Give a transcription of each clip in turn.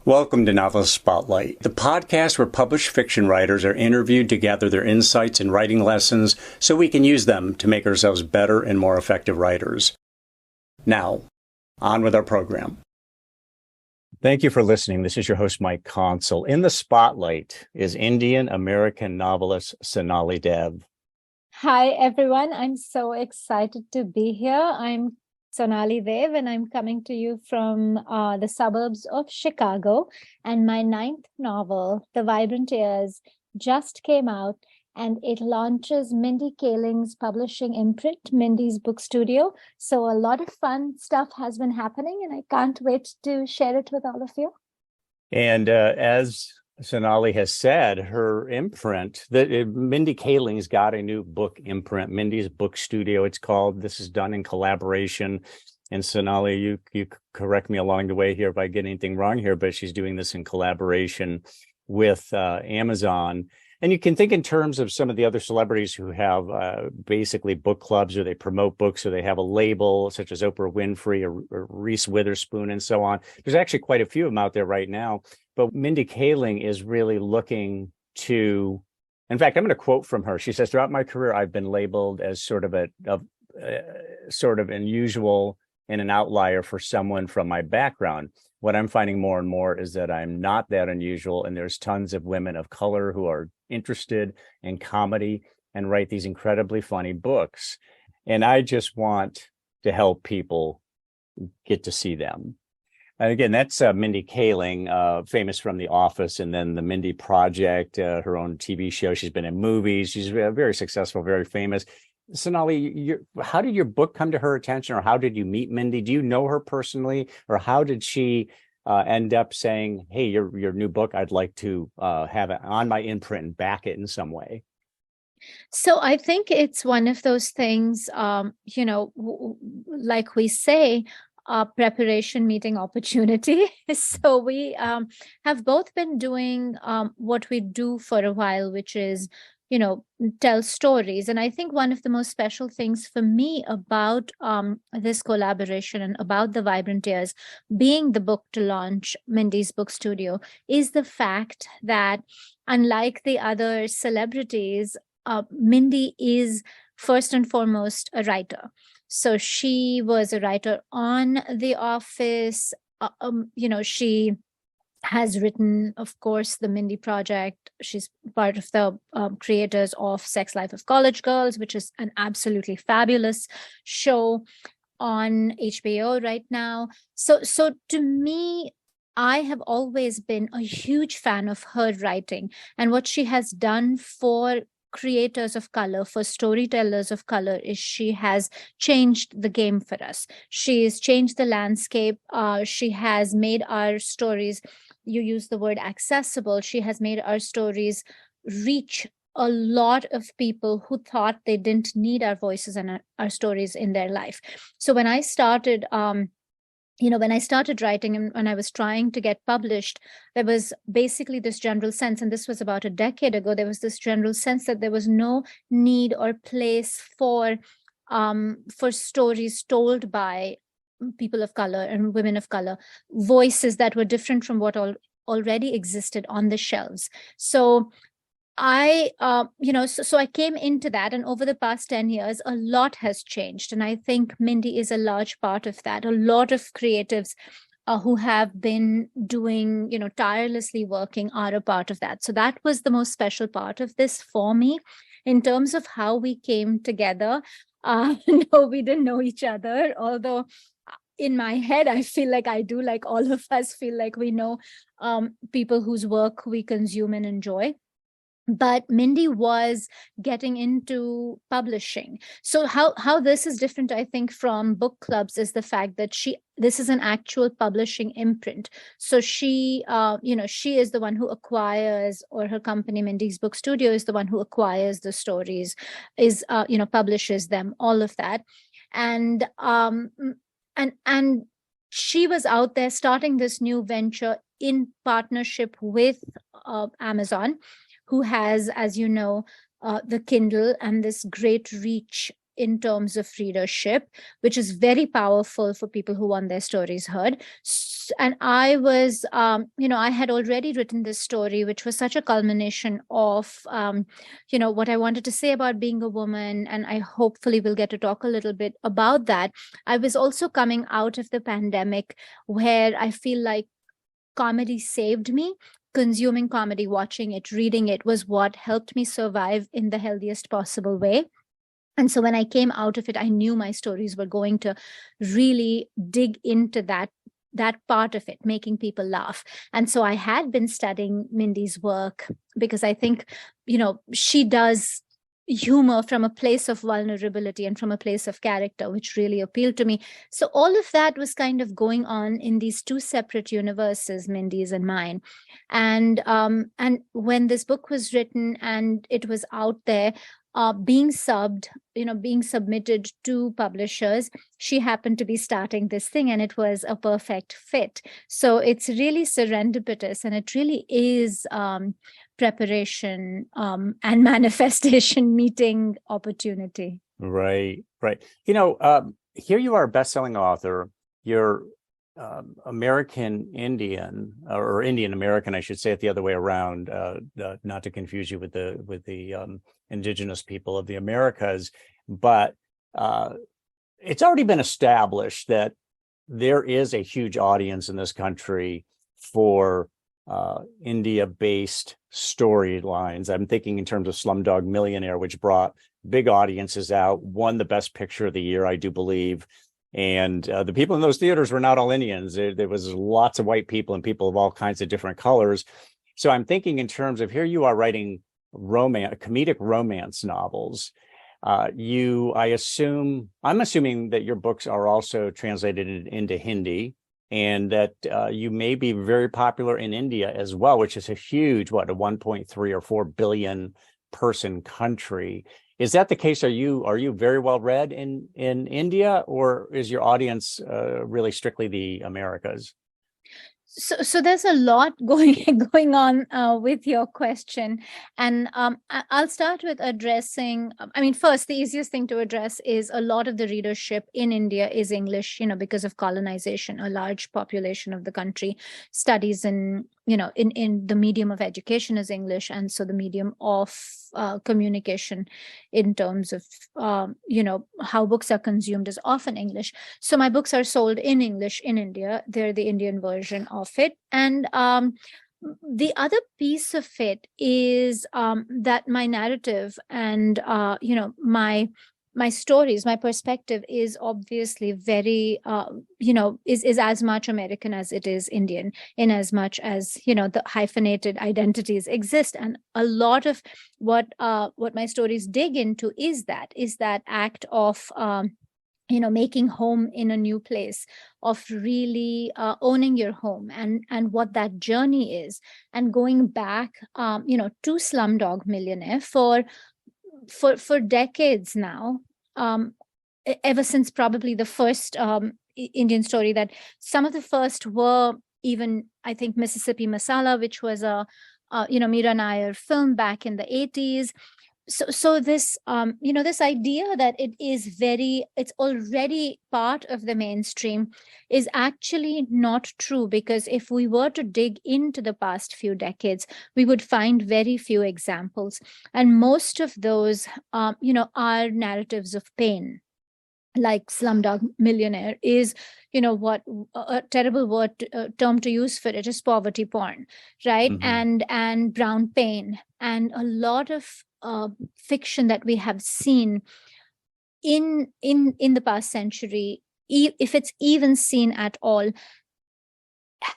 Welcome to Novelist Spotlight, the podcast where published fiction writers are interviewed to gather their insights and writing lessons so we can use them to make ourselves better and more effective writers. Now, on with our program. Thank you for listening. This is your host, Mike Consul. In the spotlight is Indian-American novelist Sonali Dev. Hi, everyone. I'm so excited to be here. I'm Sonali Dev, and I'm coming to you from the suburbs of Chicago. And my ninth novel, The Vibrant Years, just came out, and it launches Mindy Kaling's publishing imprint, Mindy's Book Studio. So a lot of fun stuff has been happening, and I can't wait to share it with all of you. And as Sonali has said, her imprint, Mindy Kaling's got a new book imprint, Mindy's Book Studio, it's called. This is done in collaboration. And Sonali, you correct me along the way here if I get anything wrong here, but she's doing this in collaboration with Amazon. And you can think in terms of some of the other celebrities who have basically book clubs, or they promote books, or they have a label, such as Oprah Winfrey or Reese Witherspoon and so on. There's actually quite a few of them out there right now. But Mindy Kaling is really looking to, in fact, I'm going to quote from her. She says, "Throughout my career, I've been labeled as sort of unusual and an outlier for someone from my background. What I'm finding more and more is that I'm not that unusual, and there's tons of women of color who are interested in comedy and write these incredibly funny books. And I just want to help people get to see them." And again, that's Mindy Kaling, famous from The Office and then the Mindy Project, her own TV show. She's been in movies. She's very successful, very famous. Sonali, how did your book come to her attention, or how did you meet Mindy? Do you know her personally, or how did she end up saying, "Hey, your new book, I'd like to have it on my imprint and back it in some way"? So I think it's one of those things, like we say, preparation meeting opportunity. So we have both been doing what we do for a while, which is, tell stories. And I think one of the most special things for me about this collaboration and about The Vibrant Years being the book to launch Mindy's Book Studio is the fact that, unlike the other celebrities, Mindy is first and foremost a writer. So she was a writer on The Office. She has written, of course, the Mindy Project. She's part of the creators of Sex Life of College Girls, which is an absolutely fabulous show on HBO right now. So to me, I have always been a huge fan of her writing and what she has done for creators of color, for storytellers of color, is she has changed the game for us. She has changed the landscape. She has made our stories, you use the word accessible, she has made our stories reach a lot of people who thought they didn't need our voices and our stories in their life. So when I started writing and when I was trying to get published, there was basically this general sense, and this was about a decade ago, there was this general sense that there was no need or place for stories told by people of color and women of color, voices that were different from what already existed on the shelves. So I came into that, and over the past 10 years, a lot has changed. And I think Mindy is a large part of that. A lot of creatives who have been doing, tirelessly working are a part of that. So that was the most special part of this for me. In terms of how we came together, no, we didn't know each other, although in my head, I feel like I do, like all of us feel like we know people whose work we consume and enjoy. But Mindy was getting into publishing. So how this is different, I think, from book clubs is the fact that this is an actual publishing imprint. So she is the one who acquires, or her company, Mindy's Book Studio, is the one who acquires the stories, publishes them, all of that. And she was out there starting this new venture in partnership with Amazon, who has, as you know, the Kindle and this great reach in terms of readership, which is very powerful for people who want their stories heard. And I was, I had already written this story, which was such a culmination of, what I wanted to say about being a woman. And I hopefully will get to talk a little bit about that. I was also coming out of the pandemic where I feel like comedy saved me. Consuming comedy, watching it, reading it was what helped me survive in the healthiest possible way. And so when I came out of it, I knew my stories were going to really dig into that part of it, making people laugh. And so I had been studying Mindy's work because I think, she does humor from a place of vulnerability and from a place of character, which really appealed to me. So all of that was kind of going on in these two separate universes, Mindy's and mine. And when this book was written and it was out there, being submitted to publishers, she happened to be starting this thing, and it was a perfect fit. So it's really serendipitous, and it really is preparation and manifestation meeting opportunity. Right. Here you are, a best-selling author. You're American Indian, or Indian American, I should say it the other way around, not to confuse you with the indigenous people of the Americas. But it's already been established that there is a huge audience in this country for India-based storylines. I'm thinking in terms of Slumdog Millionaire, which brought big audiences out, won the Best Picture of the year, I do believe. And the people in those theaters were not all Indians. There was lots of white people and people of all kinds of different colors. So I'm thinking in terms of, here you are writing comedic romance novels. I'm assuming that your books are also translated into Hindi, and that you may be very popular in India as well, which is a huge, a 1.3 or 4 billion person country. Is that the case? Are you very well read in India, or is your audience really strictly the Americas? So there's a lot going on with your question, and I'll start with addressing. First, the easiest thing to address is a lot of the readership in India is English, because of colonization. A large population of the country studies in the medium of education is English, and so the medium of communication in terms of how books are consumed is often English. So my books are sold in English in India. They're the Indian version of it. And the other piece of it is that my narrative and my stories, my perspective is obviously very is as much American as it is Indian, in as much as the hyphenated identities exist. And a lot of what my stories dig into is that act of making home in a new place, of really owning your home, and what that journey is, and going back to Slumdog Millionaire for decades now, ever since probably the first Indian story. That some of the first were even, I think, Mississippi Masala, which was a Meera Nair film back in the 80s. So this this idea that it's already part of the mainstream is actually not true, because if we were to dig into the past few decades, we would find very few examples, and most of those are narratives of pain. Like Slumdog Millionaire is, what a terrible term to use for it is poverty porn, right? Mm-hmm. And brown pain, and a lot of fiction that we have seen in the past century, if it's even seen at all,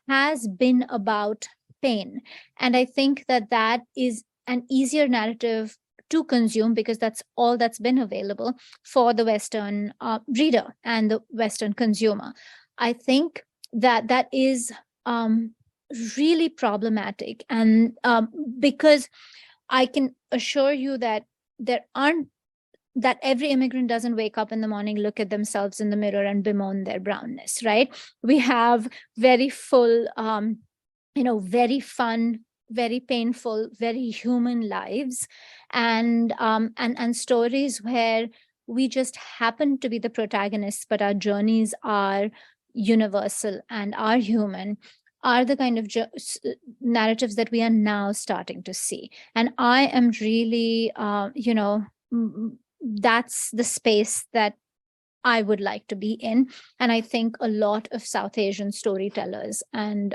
has been about pain. And I think that is an easier narrative to consume, because that's all that's been available for the Western reader and the Western consumer. I think that is really problematic, and because I can assure you that that every immigrant doesn't wake up in the morning, look at themselves in the mirror, and bemoan their brownness, right? We have very full, very fun, very painful, very human lives, and stories where we just happen to be the protagonists, but our journeys are universal and are human, are the kind of narratives that we are now starting to see. And I am really, that's the space that I would like to be in. And I think a lot of South Asian storytellers and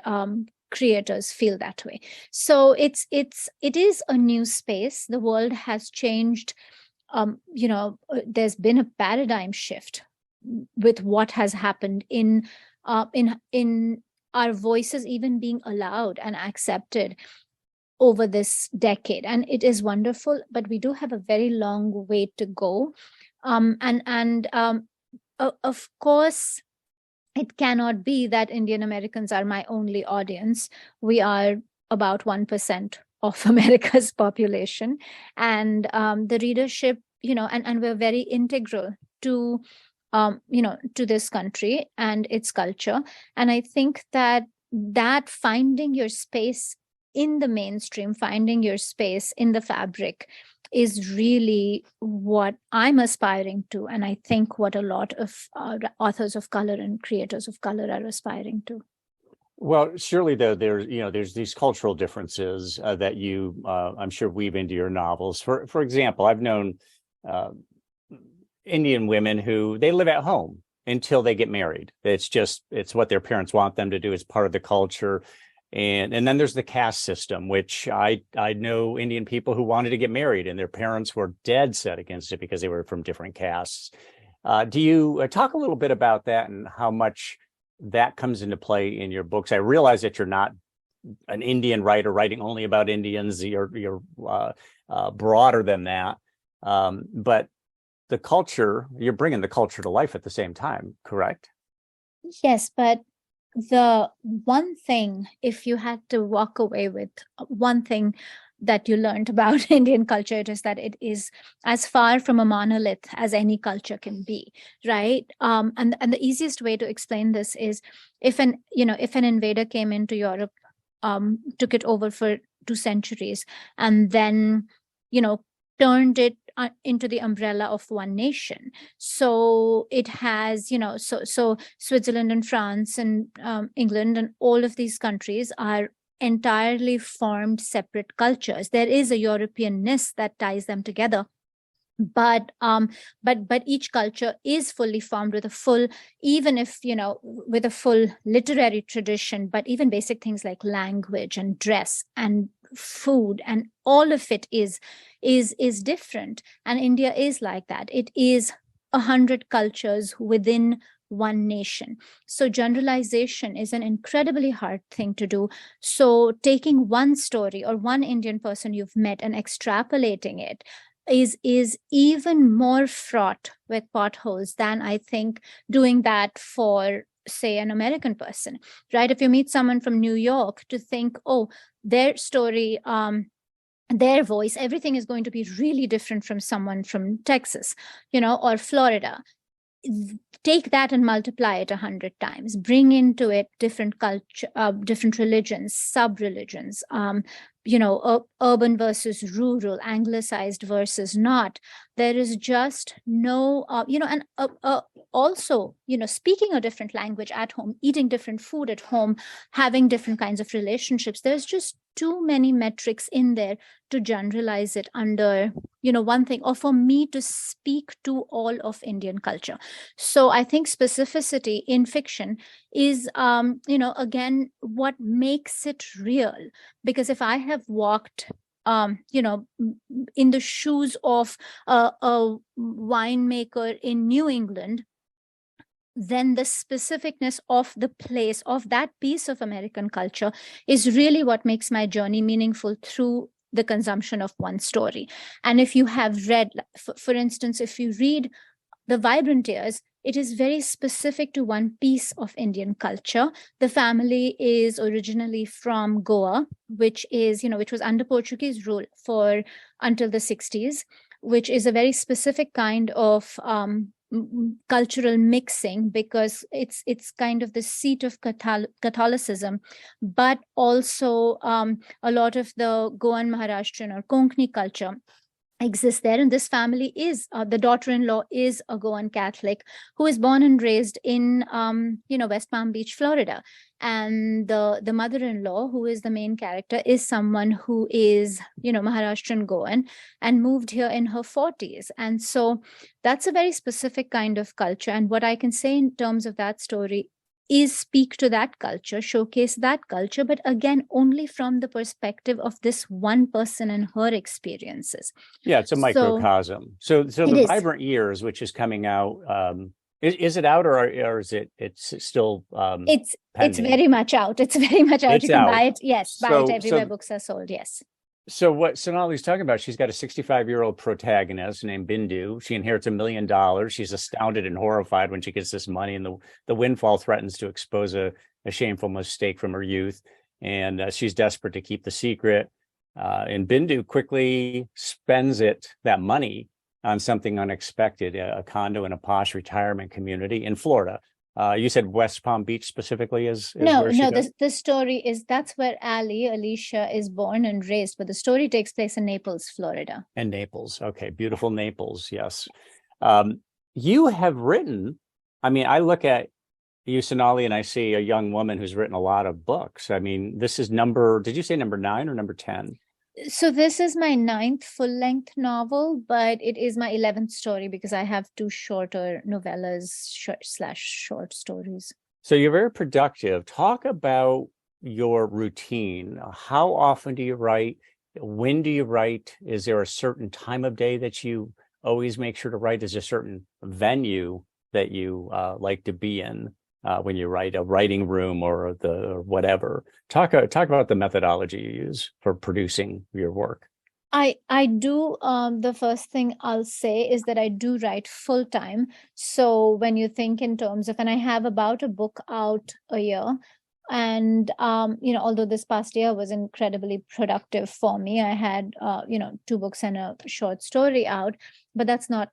creators feel that way. So it is a new space. The world has changed. There's been a paradigm shift with what has happened in our voices even being allowed and accepted over this decade. And it is wonderful, but we do have a very long way to go. Of course, it cannot be that Indian Americans are my only audience. We are about 1% of America's population. And the readership, and we're very integral to, to this country and its culture. And I think that finding your space in the mainstream, finding your space in the fabric, is really what I'm aspiring to. And I think what a lot of authors of color and creators of color are aspiring to. Well, surely though, there's these cultural differences that you, I'm sure, weave into your novels. For example, I've known Indian women who they live at home until they get married. It's what their parents want them to do. It's part of the culture. And then there's the caste system, which I know Indian people who wanted to get married and their parents were dead set against it because they were from different castes. Do you talk a little bit about that and how much that comes into play in your books? I realize that you're not an Indian writer writing only about Indians. You're broader than that. But the culture, you're bringing the culture to life at the same time, correct? Yes, but the one thing, if you had to walk away with one thing that you learned about Indian culture, it is that it is as far from a monolith as any culture can be, right? And the easiest way to explain this is if an invader came into Europe, took it over for 2 centuries, and then turned it into the umbrella of one nation. So it has, so Switzerland and France and England and all of these countries are entirely formed separate cultures. There is a Europeanness that ties them together. But each culture is fully formed with a full, even if with a full literary tradition, but even basic things like language and dress and food and all of it is different. And India is like that. It is 100 cultures within one nation. So generalization is an incredibly hard thing to do. So taking one story or one Indian person you've met and extrapolating it is even more fraught with potholes than I think doing that for, say, an American person, right? If you meet someone from New York, to think, oh, their story, their voice, everything is going to be really different from someone from Texas, or Florida. Take that and multiply it 100 times. Bring into it different culture, different religions, sub-religions, urban versus rural, anglicized versus not. There is just no, and also, speaking a different language at home, eating different food at home, having different kinds of relationships. There's just too many metrics in there to generalize it under, one thing, or for me to speak to all of Indian culture. So I think specificity in fiction is, again, what makes it real. Because if I have walked, in the shoes of a winemaker in New England, then the specificness of the place, of that piece of American culture, is really what makes my journey meaningful through the consumption of one story. And if you have read, for instance, if you read The Vibrant Years, it is very specific to one piece of Indian culture. The family is originally from Goa, which was under Portuguese rule for until the 60s, which is a very specific kind of cultural mixing, because it's kind of the seat of Catholicism, but also a lot of the Goan, Maharashtrian or Konkani culture exists there. And this family is, the daughter-in-law is a Goan Catholic who is born and raised in, West Palm Beach, Florida. And the mother-in-law, who is the main character, is someone who is, Maharashtrian Goan and moved here in her 40s. And so that's a very specific kind of culture. And what I can say in terms of that story is speak to that culture, showcase that culture, but again, only from the perspective of this one person and her experiences. Yeah, it's a microcosm. So the Vibrant Years, which is coming out, is it out, or is it's still it's very much out. It's very much out. You can buy it. Yes, buy it everywhere books are sold. Yes. So what Sonali's talking about, she's got a 65-year-old protagonist named Bindu. She inherits $1 million. She's astounded and horrified when she gets this money, and the windfall threatens to expose a shameful mistake from her youth. And she's desperate to keep the secret. And Bindu quickly spends that money on something unexpected, a condo in a posh retirement community in Florida. You said West Palm Beach specifically is no. Where she goes? The story is, that's where Alicia is born and raised, but the story takes place in Naples, Florida. And Naples, okay, beautiful Naples, yes. You have written. I mean, I look at you, Sonali, and I see a young woman who's written a lot of books. I mean, this is did you say number 9 or number 10? So this is my 9th full-length novel, but it is my 11th story because I have 2 shorter novellas / short stories. So you're very productive. Talk about your routine. How often do you write? When do you write? Is there a certain time of day that you always make sure to write? Is there a certain venue that you like to be in when you write, a writing room or whatever? Talk about the methodology you use for producing your work. I do, the first thing I'll say is that I do write full time. So when you think in terms of, and I have about a book out a year, and although this past year was incredibly productive for me, I had 2 books and a short story out, but that's not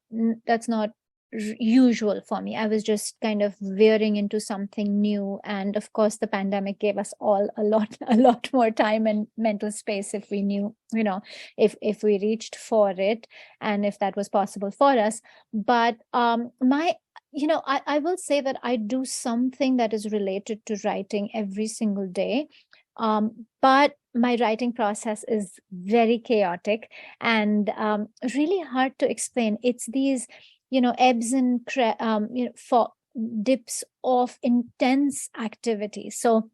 usual for me. I was just kind of veering into something new, and of course the pandemic gave us all a lot more time and mental space if we knew, if we reached for it and if that was possible for us. But I will say that I do something that is related to writing every single day, but my writing process is very chaotic and really hard to explain. It's these ebbs and for dips of intense activity. So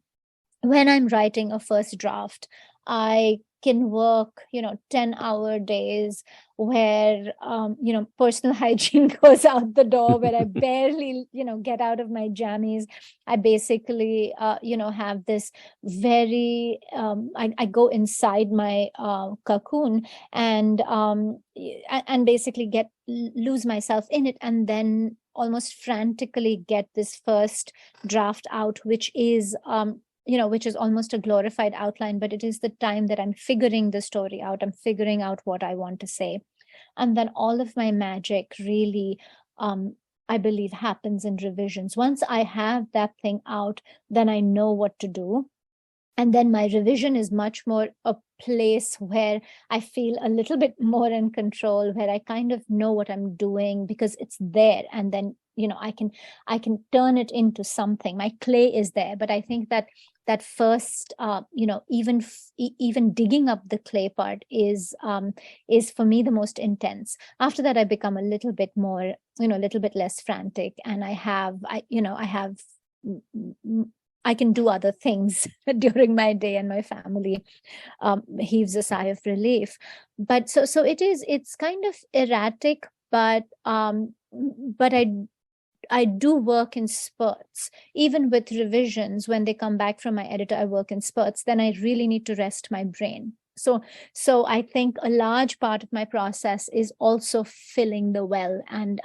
when I'm writing a first draft, I can work 10-hour days where personal hygiene goes out the door, where I barely get out of my jammies. I basically have this very I go inside my cocoon and basically lose myself in it, and then almost frantically get this first draft out, which is which is almost a glorified outline, but it is the time that I'm figuring the story out. I'm figuring out what I want to say. And then all of my magic really, I believe, happens in revisions. Once I have that thing out, then I know what to do. And then my revision is much more a place where I feel a little bit more in control, where I kind of know what I'm doing because it's there. And then, I can turn it into something. My clay is there, but I think that first, even digging up the clay part is for me the most intense. After that, I become a little bit more, a little bit less frantic, and I can do other things during my day, and my family heaves a sigh of relief. But so it's kind of erratic, but I do work in spurts. Even with revisions, when they come back from my editor, I work in spurts. Then I really need to rest my brain. So I think a large part of my process is also filling the well and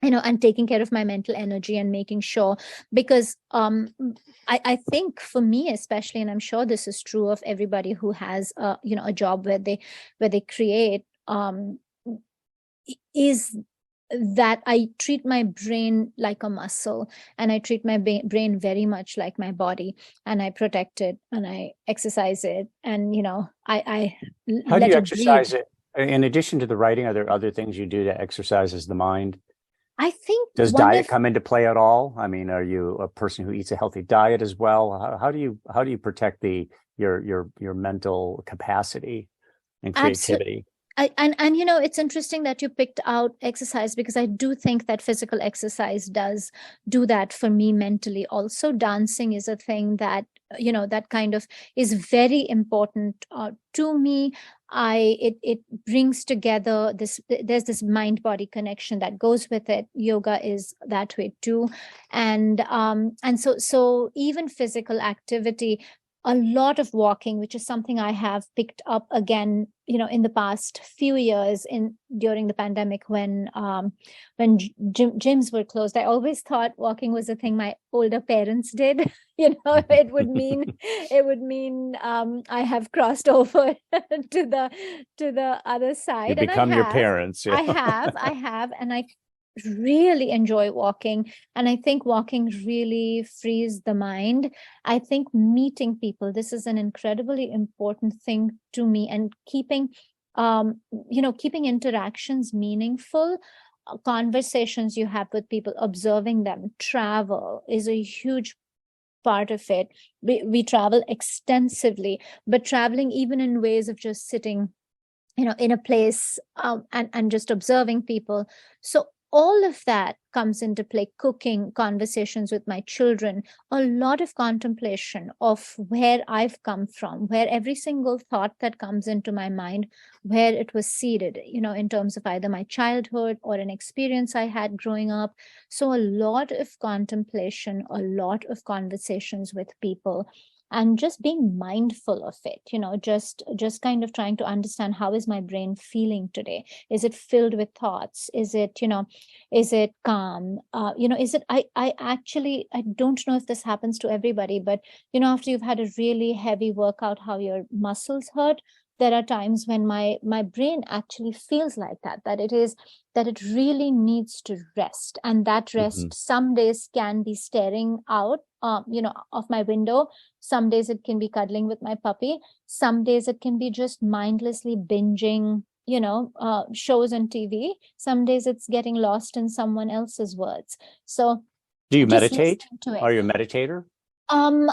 and taking care of my mental energy and making sure, because I think for me especially, and I'm sure this is true of everybody who has a job where they create, is that I treat my brain like a muscle, and I treat my brain very much like my body, and I protect it and I exercise it, and I how do you exercise it? In addition to the writing, are there other things you do to exercises the mind? I think Does one diet of come into play at all? I mean, are you a person who eats a healthy diet as well? How do you protect your mental capacity and absolutely. creativity? And you know, it's interesting that you picked out exercise, because I do think that physical exercise does do that for me mentally. Also, dancing is a thing that, you know, that kind of is very important to me. It brings together this, there's this mind body connection that goes with it. Yoga is that way too. And so even physical activity, a lot of walking, which is something I have picked up again, you know, in the past few years, in during the pandemic, when gyms were closed. I always thought walking was a thing my older parents did. You know, it would mean I have crossed over to the other You side, and become your parents. Yeah. I have, and I really enjoy walking. And I think walking really frees the mind. I think meeting people, this is an incredibly important thing to me, and keeping keeping interactions meaningful. Conversations you have with people, observing them. Travel is a huge part of it. We travel extensively, but traveling even in ways of just sitting, you know, in a place, and just observing people. So all of that comes into play. Cooking, conversations with my children, a lot of contemplation of where I've come from, where every single thought that comes into my mind, where it was seeded, you know, in terms of either my childhood or an experience I had growing up. So a lot of contemplation, a lot of conversations with people, and just being mindful of it, you know, just kind of trying to understand, how is my brain feeling today? Is it filled with thoughts? Is it, you know, is it calm? You know, is it, I actually, I don't know if this happens to everybody, but you know, after you've had a really heavy workout, how your muscles hurt, there are times when my brain actually feels like that it is, that it really needs to rest. And that Mhm. rest some days can be staring out, you know, of my window. Some days it can be cuddling with my puppy. Some days it can be just mindlessly binging, you know, shows on TV. Some days it's getting lost in someone else's words. So Do you just meditate? listening to it. Are you a meditator? I'm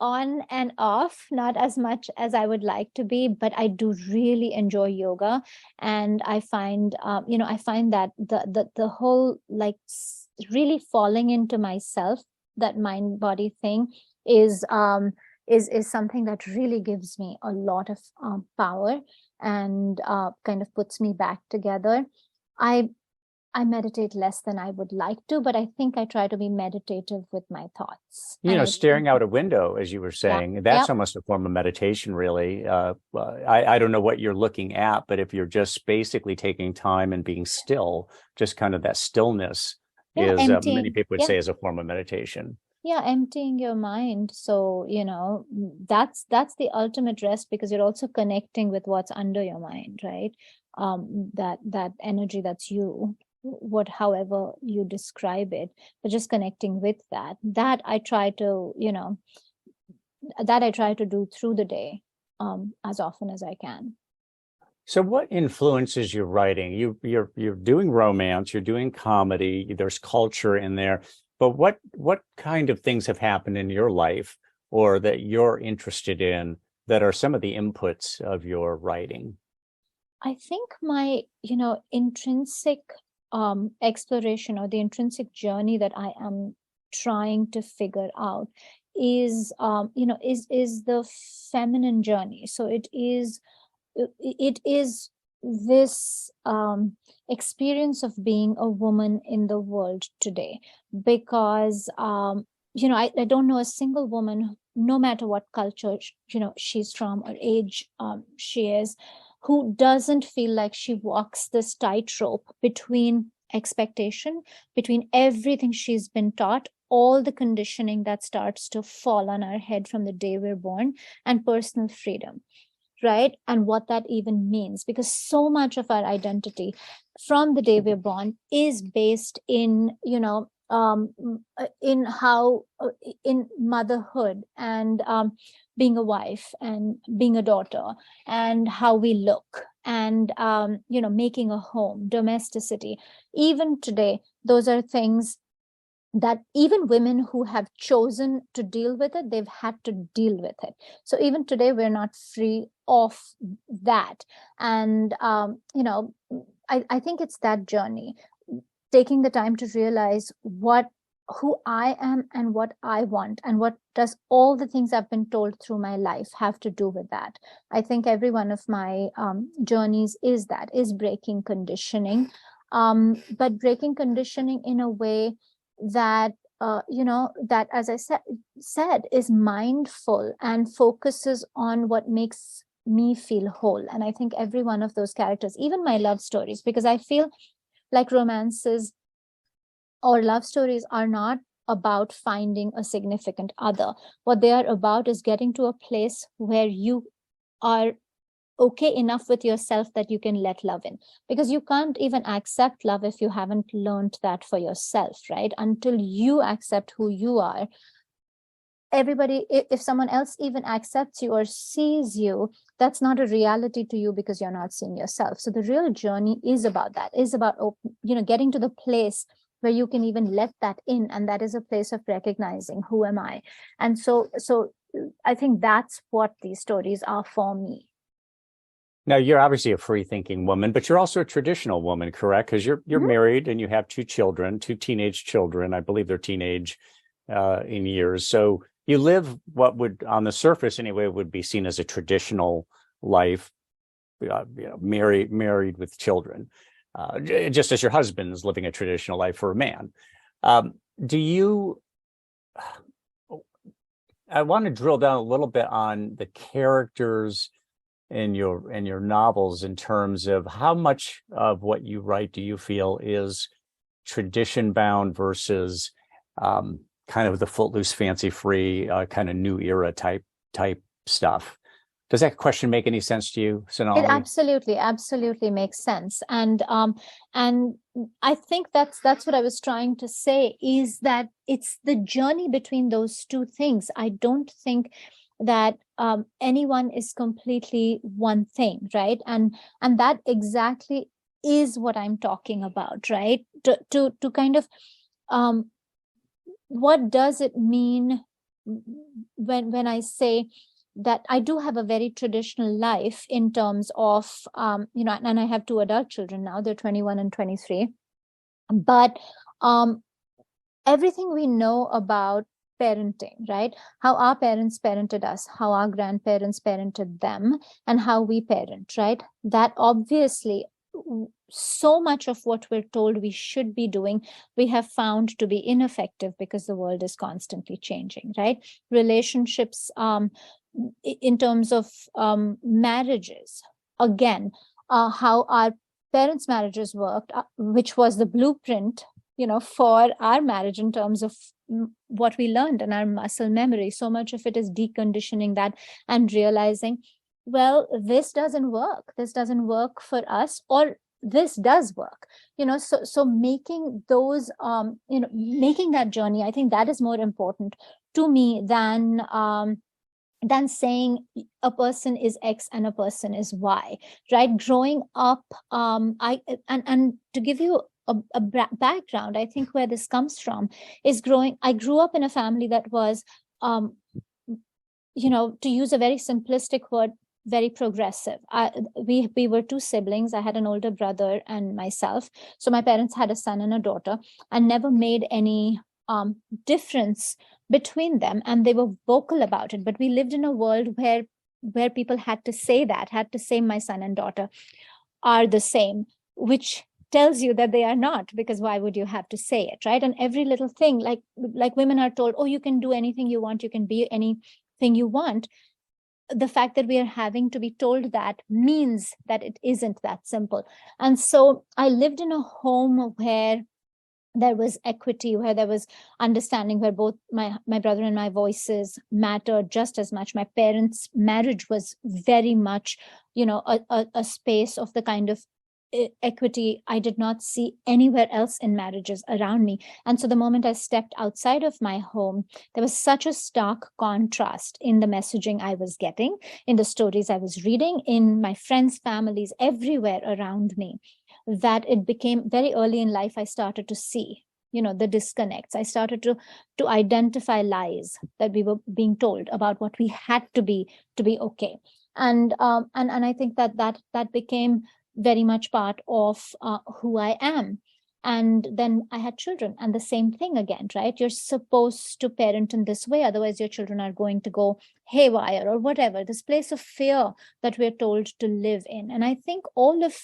on and off, not as much as I would like to be, but I do really enjoy yoga. And I find, you know, I find that the whole, like, really falling into myself, that mind body thing, is is something that really gives me a lot of power, and kind of puts me back together. I I meditate less than I would like to, but I think I try to be meditative with my thoughts. You And know, I staring really, out a window, as you were yeah, saying, that's yep, almost a form of meditation, really. I don't know what you're looking at, but if you're just basically taking time and being still, just kind of that stillness yeah, is, many emptying, people would yeah, say, is a form of meditation. yeah, emptying your mind. So, you know, that's the ultimate rest, because you're also connecting with what's under your mind, right? That energy that's you, what, however you describe it, but just connecting with that. That I try to, you know, that I try to do through the day, as often as I can. So, what influences your writing? You're doing romance, you're doing comedy. There's culture in there, but what kind of things have happened in your life, or that you're interested in, that are some of the inputs of your writing? I think my, you know, intrinsic exploration, or the intrinsic journey that I am trying to figure out, is, you know, is the feminine journey. So it is this experience of being a woman in the world today. Because you know, I don't know a single woman, no matter what culture, you know, she's from, or age she is, who doesn't feel like she walks this tightrope between expectation, between everything she's been taught, all the conditioning that starts to fall on our head from the day we're born, and personal freedom, right? And what that even means, because so much of our identity from the day we're born is based in, you know, in how in motherhood and being a wife and being a daughter and how we look and making a home, domesticity. Even today, those are things that even women who have chosen to deal with it, they've had to deal with it. So even today, we're not free of that. And I think it's that journey, taking the time to realize who I am and what I want, and what does all the things I've been told through my life have to do with that. I think every one of my journeys is breaking conditioning, but breaking conditioning in a way that that, as I said, is mindful and focuses on what makes me feel whole. And I think every one of those characters, even my love stories, because I feel like romances or love stories are not about finding a significant other. What they are about is getting to a place where you are okay enough with yourself that you can let love in, because you can't even accept love if you haven't learned that for yourself, right? Until you accept who you are, everybody, if someone else even accepts you or sees you, that's not a reality to you because you're not seeing yourself. So the real journey is about that, is about getting to the place where you can even let that in, and that is a place of recognizing who am I. And so I think that's what these stories are for me. Now, you're obviously a free-thinking woman, but you're also a traditional woman, correct? Because you're married and you have two teenage children. I believe they're teenage in years. So you live what would, on the surface anyway, would be seen as a traditional life, married with children, just as your husband is living a traditional life for a man. I want to drill down a little bit on the characters in your novels, in terms of how much of what you write do you feel is tradition bound versus kind of the footloose, fancy free, kind of new era type stuff. Does that question make any sense to you, Sonali? It absolutely makes sense. And I think that's what I was trying to say, is that it's the journey between those two things. I don't think that anyone is completely one thing, right? And that exactly is what I'm talking about, right? To kind of what does it mean when I say that I do have a very traditional life in terms of and I have two adult children now, they're 21 and 23, but everything we know about parenting, right? How our parents parented us, how our grandparents parented them, and how we parent, right? That obviously, so much of what we're told we should be doing, we have found to be ineffective because the world is constantly changing, right? Relationships, in terms of marriages, again, how our parents' marriages worked, which was the blueprint for our marriage in terms of what we learned and our muscle memory. So much of it is deconditioning that and realizing, well, this doesn't work. This doesn't work for us, or this does work. So making those, making that journey, I think that is more important to me than saying a person is X and a person is Y, right? Growing up, and to give you a background, I think where this comes from is I grew up in a family that was, to use a very simplistic word, very progressive. We were two siblings. I had an older brother and myself. So my parents had a son and a daughter, and never made any difference between them, and they were vocal about it. But we lived in a world where people had to say my son and daughter are the same, which tells you that they are not, because why would you have to say it, right? And every little thing, like women are told, oh, you can do anything you want, you can be anything you want. The fact that we are having to be told that means that it isn't that simple. And so I lived in a home where there was equity, where there was understanding, where both my brother and my voices mattered just as much. My parents' marriage was very much, a space of the kind of equity I did not see anywhere else in marriages around me. And so the moment I stepped outside of my home, there was such a stark contrast in the messaging I was getting, in the stories I was reading, in my friends' families, everywhere around me, that it became very early in life, I started to see, the disconnects. I started to identify lies that we were being told about what we had to be okay. And I think that became very much part of who I am. And then I had children, and the same thing again, right? You're supposed to parent in this way, otherwise your children are going to go haywire or whatever. This place of fear that we're told to live in. And I think all of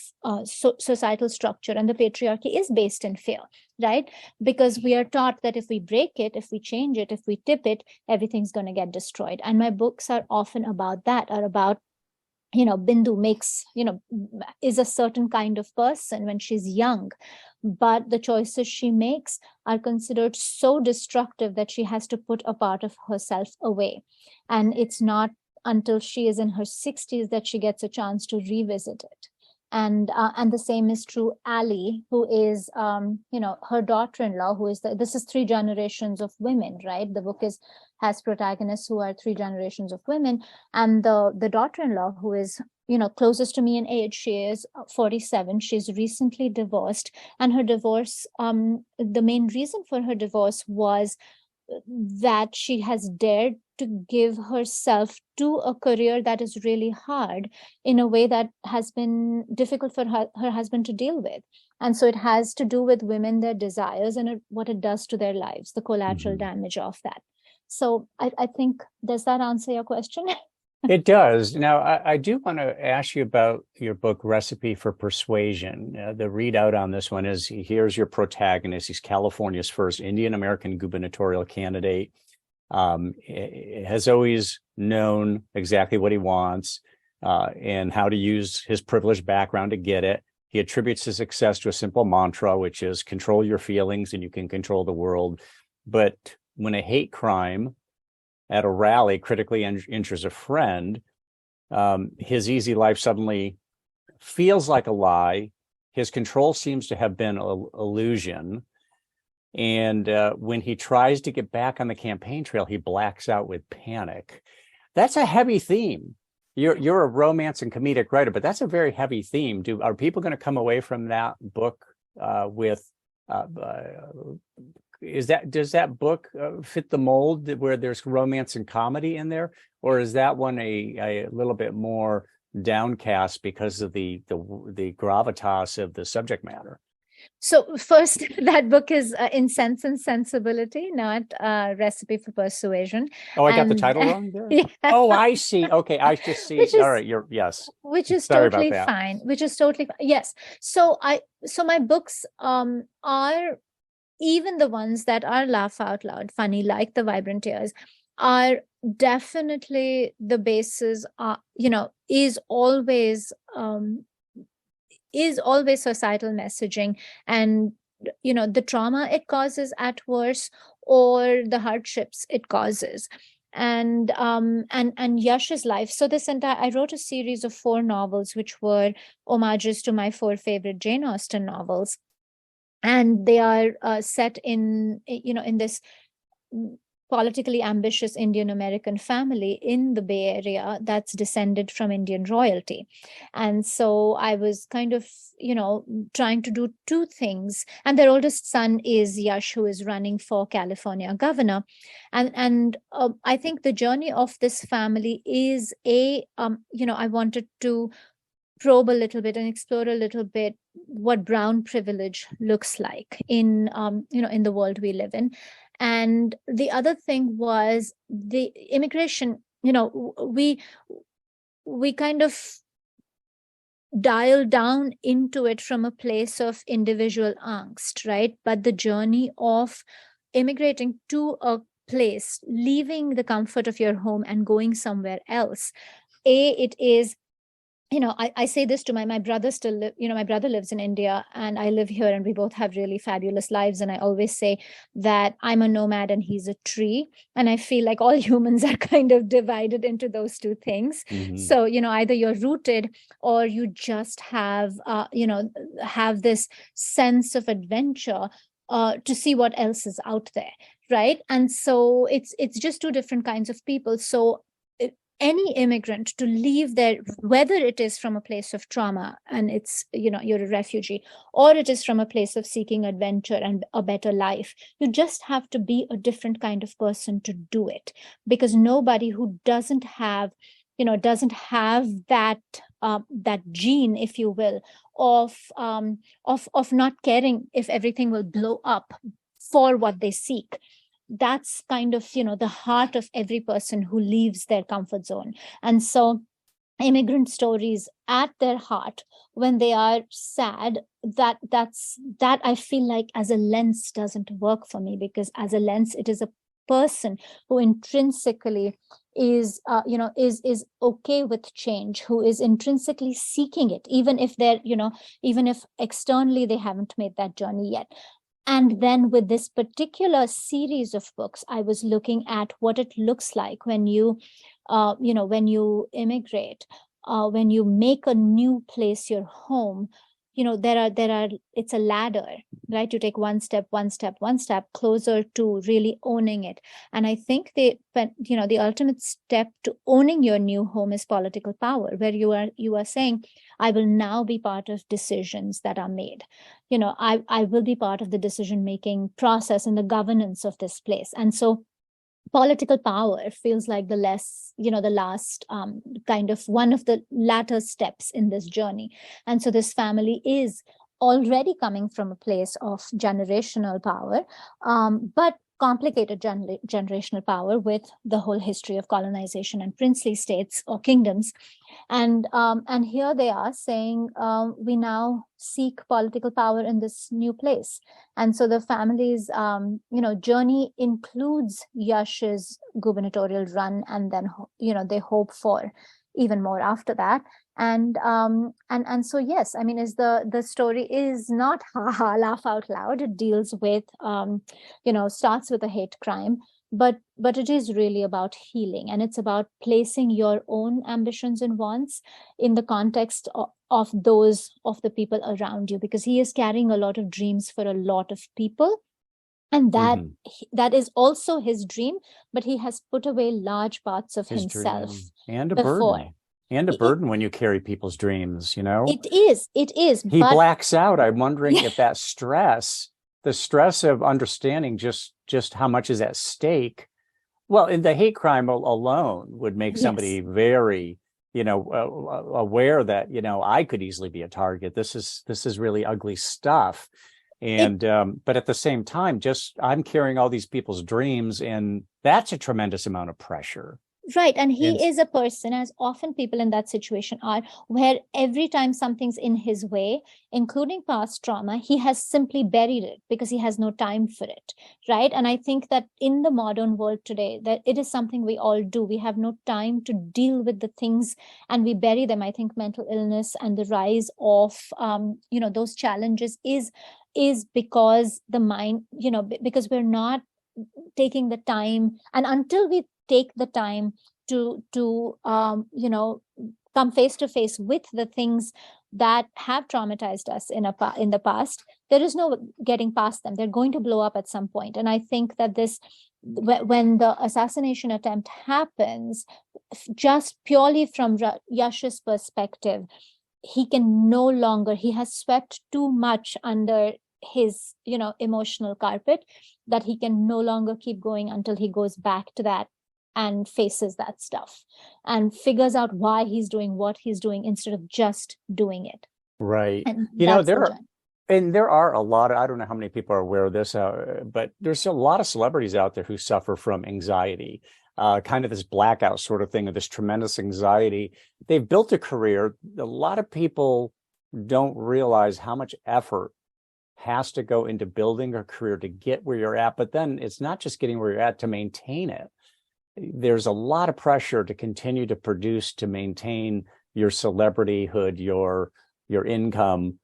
societal structure and the patriarchy is based in fear, right? Because we are taught that if we break it, if we change it, if we tip it, everything's going to get destroyed. And my books are often about that, are about Bindu is a certain kind of person when she's young, but the choices she makes are considered so destructive that she has to put a part of herself away. And it's not until she is in her 60s that she gets a chance to revisit it. And the same is true Ali, who is her daughter-in-law, who is this is 3 generations of women, right? The book has protagonists who are 3 generations of women, and the daughter-in-law, who is closest to me in age, she is 47. She's recently divorced, and her divorce, the main reason for her divorce was that she has dared to give herself to a career that is really hard in a way that has been difficult for her husband to deal with. And so it has to do with women, their desires, and what it does to their lives, the collateral damage of that. So I think, does that answer your question? It does. Now, I do want to ask you about your book, Recipe for Persuasion. The readout on this one is, here's your protagonist. He's California's first Indian American gubernatorial candidate. Has always known exactly what he wants and how to use his privileged background to get it. He attributes his success to a simple mantra, which is control your feelings and you can control the world. But when a hate crime at a rally critically injures a friend, his easy life suddenly feels like a lie. His control seems to have been an illusion. And when he tries to get back on the campaign trail, he blacks out with panic. That's a heavy theme. You're a romance and comedic writer, but that's a very heavy theme. Are people going to come away from that book with does that book fit the mold where there's romance and comedy in there, or is that one a little bit more downcast because of the gravitas of the subject matter? So first, that book is In Sense and Sensibility, not Recipe for Persuasion. Oh, I got the title wrong there? Yeah. Oh, I see. Okay, I just see. All right, yes. Which is totally fine. Which is totally fine. Yes. So my books are, even the ones that are laugh out loud funny, like The Vibrant Tears, are definitely the basis, is always societal messaging, and the trauma it causes at worst, or the hardships it causes. And Yash's life. So I wrote a series of 4 novels, which were homages to my 4 favorite Jane Austen novels. And they are set in this politically ambitious Indian American family in the Bay Area that's descended from Indian royalty. And so I was kind of, trying to do 2 things. And their oldest son is Yash, who is running for California governor. And I think the journey of this family is I wanted to probe a little bit and explore a little bit what brown privilege looks like in the world we live in. And the other thing was the immigration. We kind of dial down into it from a place of individual angst, right? But the journey of immigrating to a place, leaving the comfort of your home and going somewhere else, it is I say this to my brother still my brother lives in India and I live here, and we both have really fabulous lives. And I always say that I'm a nomad and he's a tree. And I feel like all humans are kind of divided into those two things. Mm-hmm. So, either you're rooted or you just have this sense of adventure to see what else is out there. Right. And so it's just two different kinds of people. So any immigrant to leave there, whether it is from a place of trauma and it's, you're a refugee, or it is from a place of seeking adventure and a better life, you just have to be a different kind of person to do it. Because nobody who doesn't have that that gene, if you will, of not caring if everything will blow up for what they seek, that's kind of the heart of every person who leaves their comfort zone. And so immigrant stories at their heart, when they are sad, that I feel like as a lens doesn't work for me, because as a lens it is a person who intrinsically is okay with change, who is intrinsically seeking it, even if they're even if externally they haven't made that journey yet. And then with this particular series of books, I was looking at what it looks like when you immigrate, when you make a new place your home. It's a ladder, right? You take one step closer to really owning it. And I think the ultimate step to owning your new home is political power, where you are saying, I will now be part of decisions that are made. I will be part of the decision-making process and the governance of this place. And so political power feels like the last kind of one of the latter steps in this journey. And so this family is already coming from a place of generational power, but complicated generational power with the whole history of colonization and princely states or kingdoms. And here they are saying, we now seek political power in this new place. And so the family's journey includes Yash's gubernatorial run, and then they hope for even more after that. And so yes, I mean, is the story is not laugh out loud. It deals with starts with a hate crime, but it is really about healing, and it's about placing your own ambitions and wants in the context of those of the people around you, because he is carrying a lot of dreams for a lot of people. And that is also his dream, but he has put away large parts of himself and a before. burden. And a burden when you carry people's dreams, It is. He blacks out. I'm wondering if that stress, the stress of understanding just how much is at stake. Well, in the hate crime alone would make somebody very, aware that, I could easily be a target. This is really ugly stuff. And but at the same time, I'm carrying all these people's dreams, and that's a tremendous amount of pressure. Right. And he is a person, as often people in that situation are, where every time something's in his way, including past trauma, he has simply buried it because he has no time for it. Right. And I think that in the modern world today, that it is something we all do. We have no time to deal with the things and we bury them. I think mental illness and the rise of, those challenges is because the mind, because we're not taking the time. And until we take the time to come face to face with the things that have traumatized us in the past, there is no getting past them. They're going to blow up at some point. And I think that when the assassination attempt happens, just purely from Yash's perspective, he has swept too much under his emotional carpet, that he can no longer keep going until he goes back to that and faces that stuff and figures out why he's doing what he's doing instead of just doing it. Right. And there are a lot of, I don't know how many people are aware of this, but there's a lot of celebrities out there who suffer from anxiety, kind of this blackout sort of thing, or this tremendous anxiety. They've built a career. A lot of people don't realize how much effort has to go into building a career to get where you're at. But then it's not just getting where you're at, to maintain it. There's a lot of pressure to continue to produce, to maintain, your celebrityhood, your income,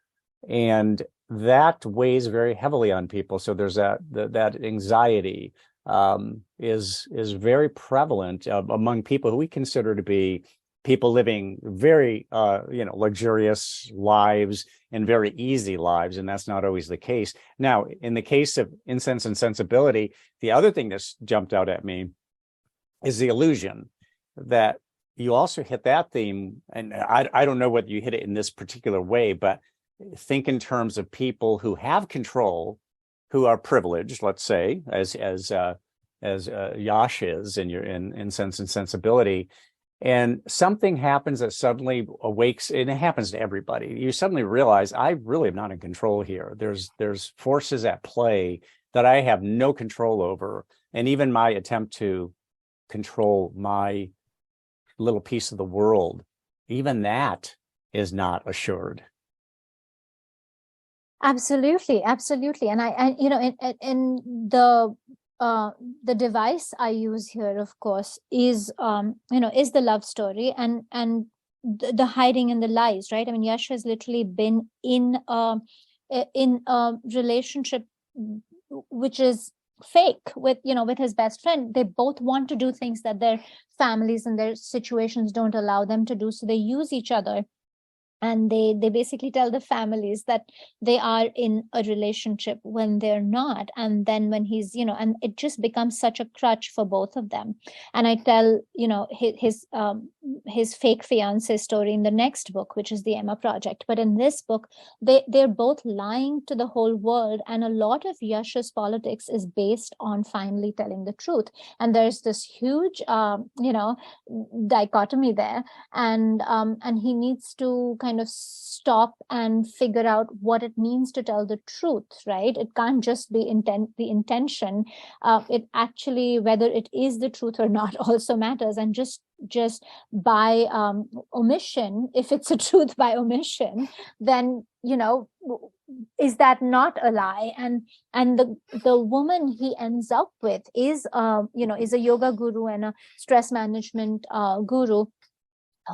and that weighs very heavily on people. So there's that anxiety is very prevalent among people who we consider to be people living very luxurious lives and very easy lives, and that's not always the case. Now, in the case of Incense and Sensibility, the other thing that's jumped out at me is the illusion that you also hit that theme, and I don't know whether you hit it in this particular way, but think in terms of people who have control, who are privileged, let's say, as Yash is in Sense and Sensibility, and something happens that suddenly awakes, and it happens to everybody. You suddenly realize, I really am not in control here. There's forces at play that I have no control over, and even my attempt to control my little piece of the world, even that is not assured. Absolutely, absolutely. And in the device I use here, of course, is the love story and the hiding and the lies, right? I mean, Yash has literally been in a relationship which is fake with his best friend. They both want to do things that their families and their situations don't allow them to do, so they use each other. And they basically tell the families that they are in a relationship when they're not. And then when he's, and it just becomes such a crutch for both of them. And I tell, his fake fiance story in the next book, which is the Emma Project. But in this book, they're both lying to the whole world. And a lot of Yash's politics is based on finally telling the truth. And there's this huge, dichotomy there. And he needs to kind of stop and figure out what it means to tell the truth, right? It can't just be the intention. It actually, whether it is the truth or not, also matters. And just by omission, if it's a truth by omission, then is that not a lie? And the woman he ends up with is a yoga guru and a stress management guru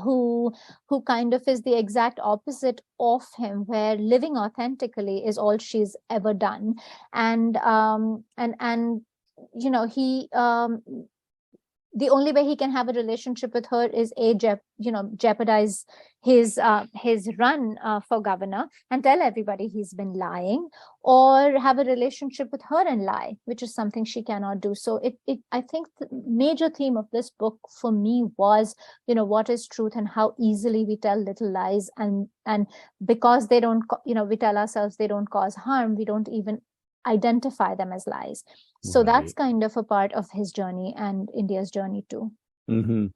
who kind of is the exact opposite of him, where living authentically is all she's ever done. And he the only way he can have a relationship with her is jeopardize his run for governor and tell everybody he's been lying, or have a relationship with her and lie, which is something she cannot do. So I think the major theme of this book for me was, what is truth and how easily we tell little lies, and because they don't, we tell ourselves they don't cause harm, we don't even identify them as lies. So that's kind of a part of his journey and India's journey too. Mm-hmm.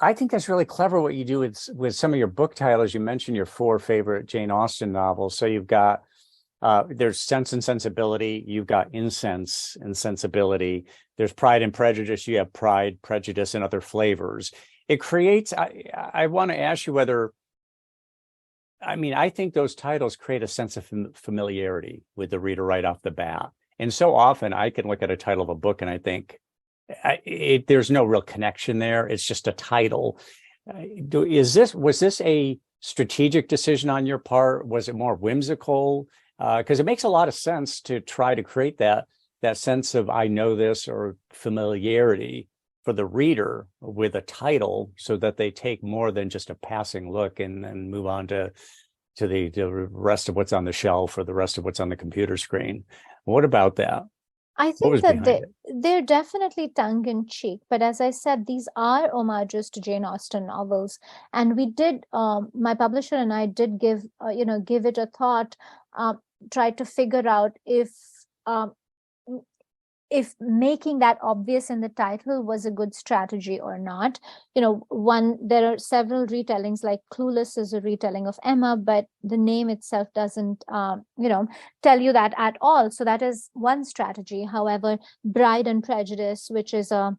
I think that's really clever what you do with some of your book titles. You mentioned your 4 favorite Jane Austen novels. So you've got there's Sense and Sensibility, you've got Incense and Sensibility, there's Pride and Prejudice, you have Pride, Prejudice, and Other Flavors. It creates, I want to ask you whether, I think those titles create a sense of familiarity with the reader right off the bat. And so often I can look at a title of a book and I think there's no real connection there. It's just a title. Was this a strategic decision on your part? Was it more whimsical? Because it makes a lot of sense to try to create that sense of I know this, or familiarity for the reader with a title, so that they take more than just a passing look and then move on to the rest of what's on the shelf or the rest of what's on the computer screen. What about that? I think that they're definitely tongue-in-cheek, but as I said, these are homages to Jane Austen novels, and we did. My publisher and I did give it a thought, try to figure out if making that obvious in the title was a good strategy or not. There are several retellings, like Clueless is a retelling of Emma, but the name itself doesn't, tell you that at all. So that is one strategy. However, Bride and Prejudice, which is a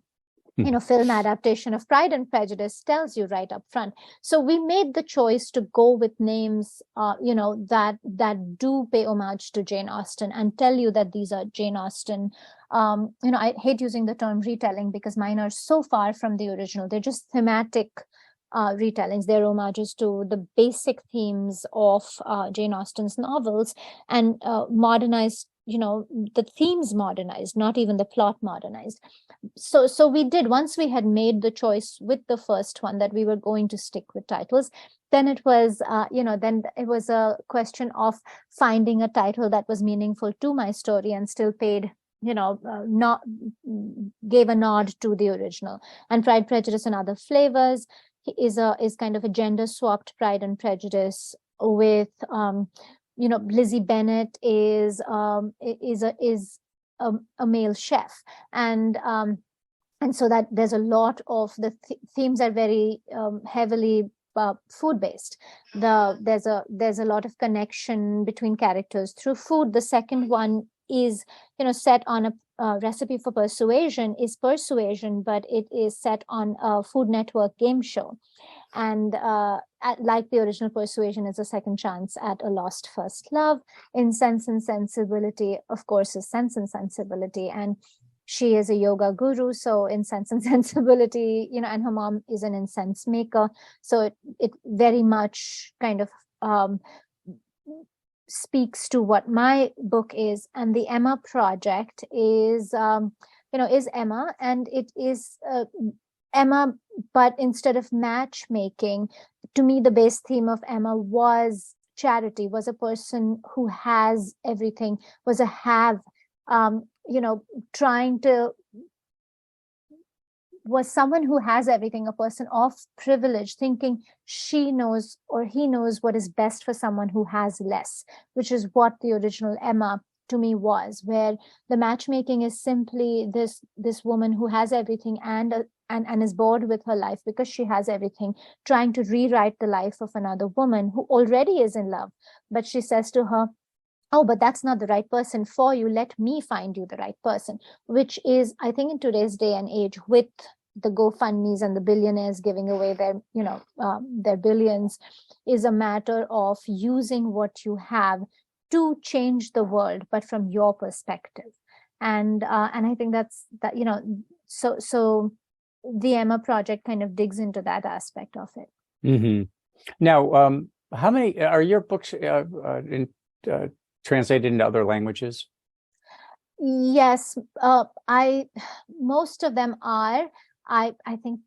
film adaptation of Pride and Prejudice, tells you right up front. So we made the choice to go with names, that do pay homage to Jane Austen and tell you that these are Jane Austen. I hate using the term retelling because mine are so far from the original. They're just thematic retellings. They're homages to the basic themes of Jane Austen's novels, and modernized, the themes modernized, not even the plot modernized. So we did, once we had made the choice with the first one that we were going to stick with titles, then it was then it was a question of finding a title that was meaningful to my story and still paid, not gave a nod to the original. And Pride, Prejudice, and Other Flavors is kind of a gender swapped Pride and Prejudice with Lizzie Bennet is a male chef, and so that there's a lot of the themes are very heavily food based. There's a lot of connection between characters through food. The second one is set on a recipe for persuasion, but it is set on a Food Network game show. And like the original Persuasion, is a second chance at a lost first love. In Sense and Sensibility, of course, is Sense and Sensibility. And she is a yoga guru, so in Sense and Sensibility, and her mom is an incense maker. So it very much kind of speaks to what my book is. And the Emma project is Emma, and it is Emma, but instead of matchmaking, to me, the base theme of Emma was charity, was a person who has everything, was a have, was someone who has everything, a person of privilege, thinking she knows or he knows what is best for someone who has less, which is what the original Emma to me was, where the matchmaking is simply this woman who has everything and is bored with her life because she has everything, trying to rewrite the life of another woman who already is in love. But she says to her, oh, but that's not the right person for you. Let me find you the right person, which is, I think, in today's day and age, with the GoFundMes and the billionaires giving away their billions, is a matter of using what you have to change the world, but from your perspective. And I think that's that. So the Emma project kind of digs into that aspect of it. Mm-hmm. Now, how many are your books translated into other languages? Yes, most of them are. I think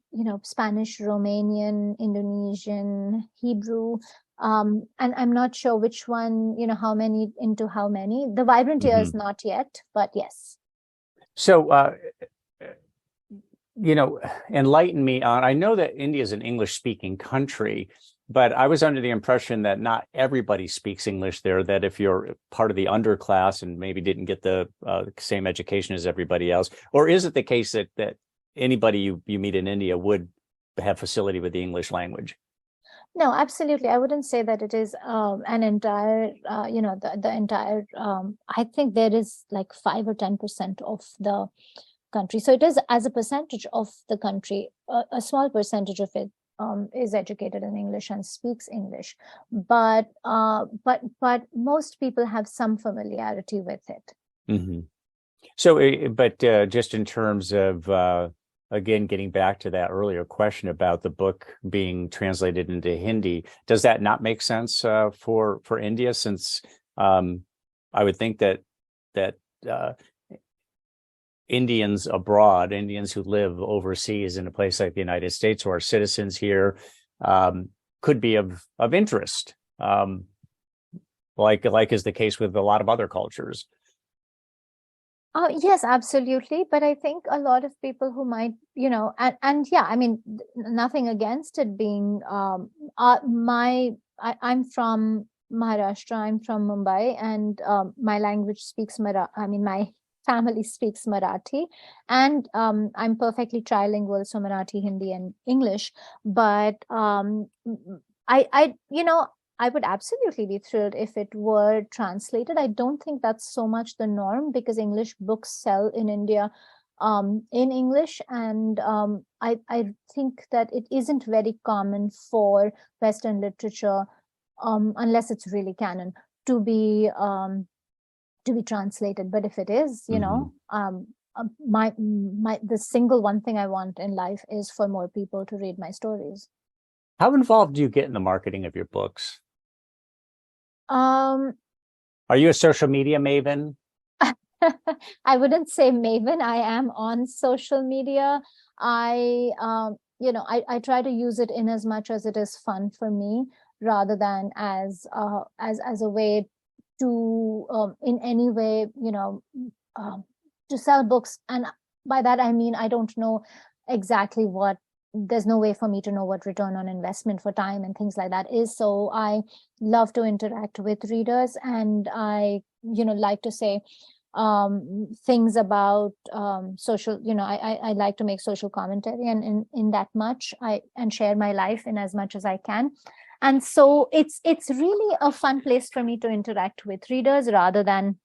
Spanish, Romanian, Indonesian, Hebrew, and I'm not sure which one, how many into how many. The Vibrant Years, not yet, but yes. So, enlighten me on. I know that India is an English-speaking country, but I was under the impression that not everybody speaks English there, that if you're part of the underclass and maybe didn't get the same education as everybody else, or is it the case that anybody you meet in India would have facility with the English language? No, absolutely. I wouldn't say that it is an entire, the entire, I think there is like 5 or 10% of the country. So it is, as a percentage of the country, a small percentage of it is educated in English and speaks English, but most people have some familiarity with it. Mm-hmm. So, but just in terms of again, getting back to that earlier question about the book being translated into Hindi, does that not make sense for India? Since I would think that Indians abroad, Indians who live overseas in a place like the United States, who are citizens here, could be of interest, like is the case with a lot of other cultures. Yes, absolutely. But I think a lot of people who might, and yeah, I mean, nothing against it being, I'm from Maharashtra, I'm from Mumbai, and my language speaks my family speaks Marathi, and I'm perfectly trilingual, so Marathi, Hindi, and English. But I would absolutely be thrilled if it were translated. I don't think that's so much the norm because English books sell in India in English, and I think that it isn't very common for Western literature, unless it's really canon, to be translated. But if it is, the single one thing I want in life is for more people to read my stories. How involved do you get in the marketing of your books? Um, Are you a social media maven? I wouldn't say maven. I am on social media. I try to use it in as much as it is fun for me, rather than as a way to in any way, um, to sell books. And by that I mean I don't know exactly what. There's no way for me to know what return on investment for time and things like that is. So I love to interact with readers, and I, like to say things about social. I like to make social commentary, and in that much I and share my life in as much as I can. And so it's really a fun place for me to interact with readers rather than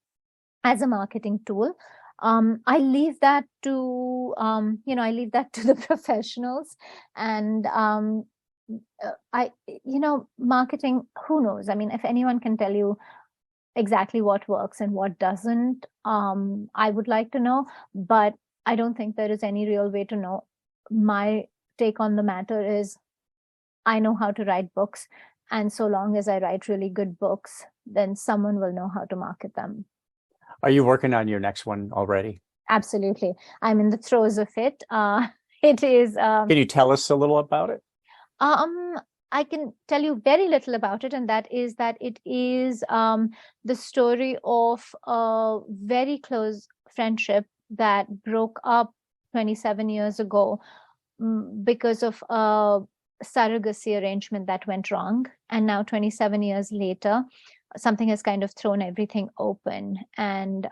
as a marketing tool. I leave that to I leave that to the professionals. And marketing, who knows? I mean, if anyone can tell you exactly what works and what doesn't, I would like to know, but I don't think there is any real way to know. My take on the matter is I know how to write books, and so long as I write really good books, then someone will know how to market them. Are you working on your next one already? Absolutely. I'm in the throes of it. It is Can you tell us a little about it? Um, I can tell you very little about it, and that is that it is the story of a very close friendship that broke up 27 years ago, because of a surrogacy arrangement that went wrong. And now, 27 years later, something has kind of thrown everything open, and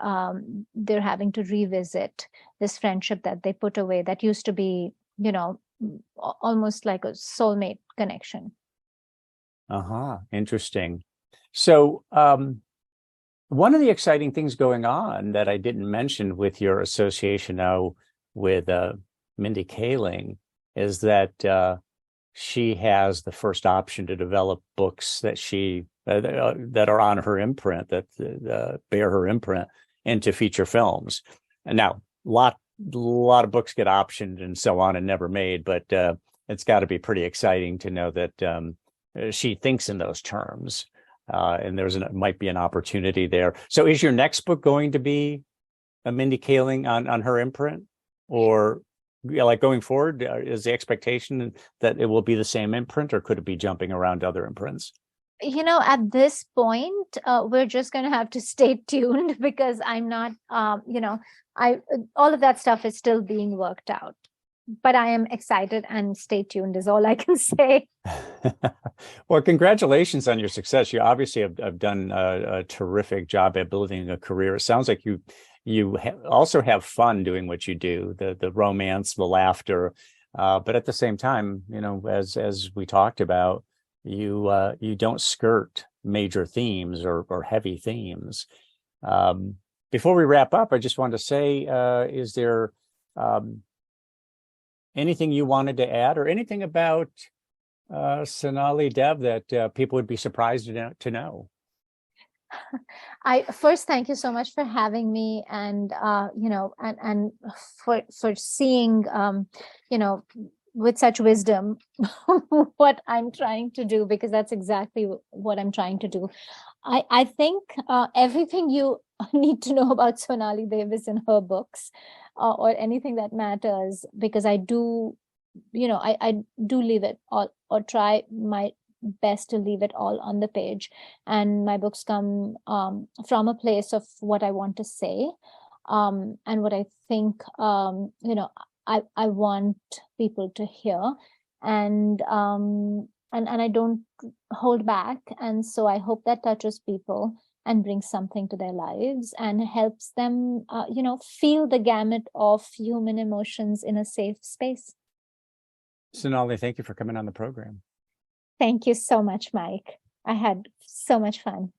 they're having to revisit this friendship that they put away that used to be, almost like a soulmate connection. Uh-huh. Interesting. So, one of the exciting things going on that I didn't mention with your association now with Mindy Kaling is that she has the first option to develop books that that are on her imprint, that bear her imprint, into feature films. And now, a lot of books get optioned and so on and never made, but it's got to be pretty exciting to know that she thinks in those terms, and might be an opportunity there. So, is your next book going to be a Mindy Kaling on her imprint, or like going forward, is the expectation that it will be the same imprint, or could it be jumping around other imprints? At this point, we're just going to have to stay tuned, because I'm not, I all of that stuff is still being worked out. But I am excited, and stay tuned is all I can say. Well, congratulations on your success. You obviously have done a terrific job at building a career. It sounds like also have fun doing what you do, the romance, the laughter, but at the same time, as we talked about, you don't skirt major themes or heavy themes. Before we wrap up, I just wanted to say, is there anything you wanted to add, or anything about Sonali Dev that people would be surprised to know? I first thank you so much for having me, and and for seeing with such wisdom what I'm trying to do, because that's exactly what I'm trying to do. I think everything you need to know about Sonali Dev is in her books, or anything that matters, because I do, I do leave it all, or try my best to leave it all on the page. And my books come from a place of what I want to say, and what I think, I want people to hear. And I don't hold back. And so I hope that touches people and brings something to their lives and helps them, feel the gamut of human emotions in a safe space. Sonali, thank you for coming on the program. Thank you so much, Mike. I had so much fun.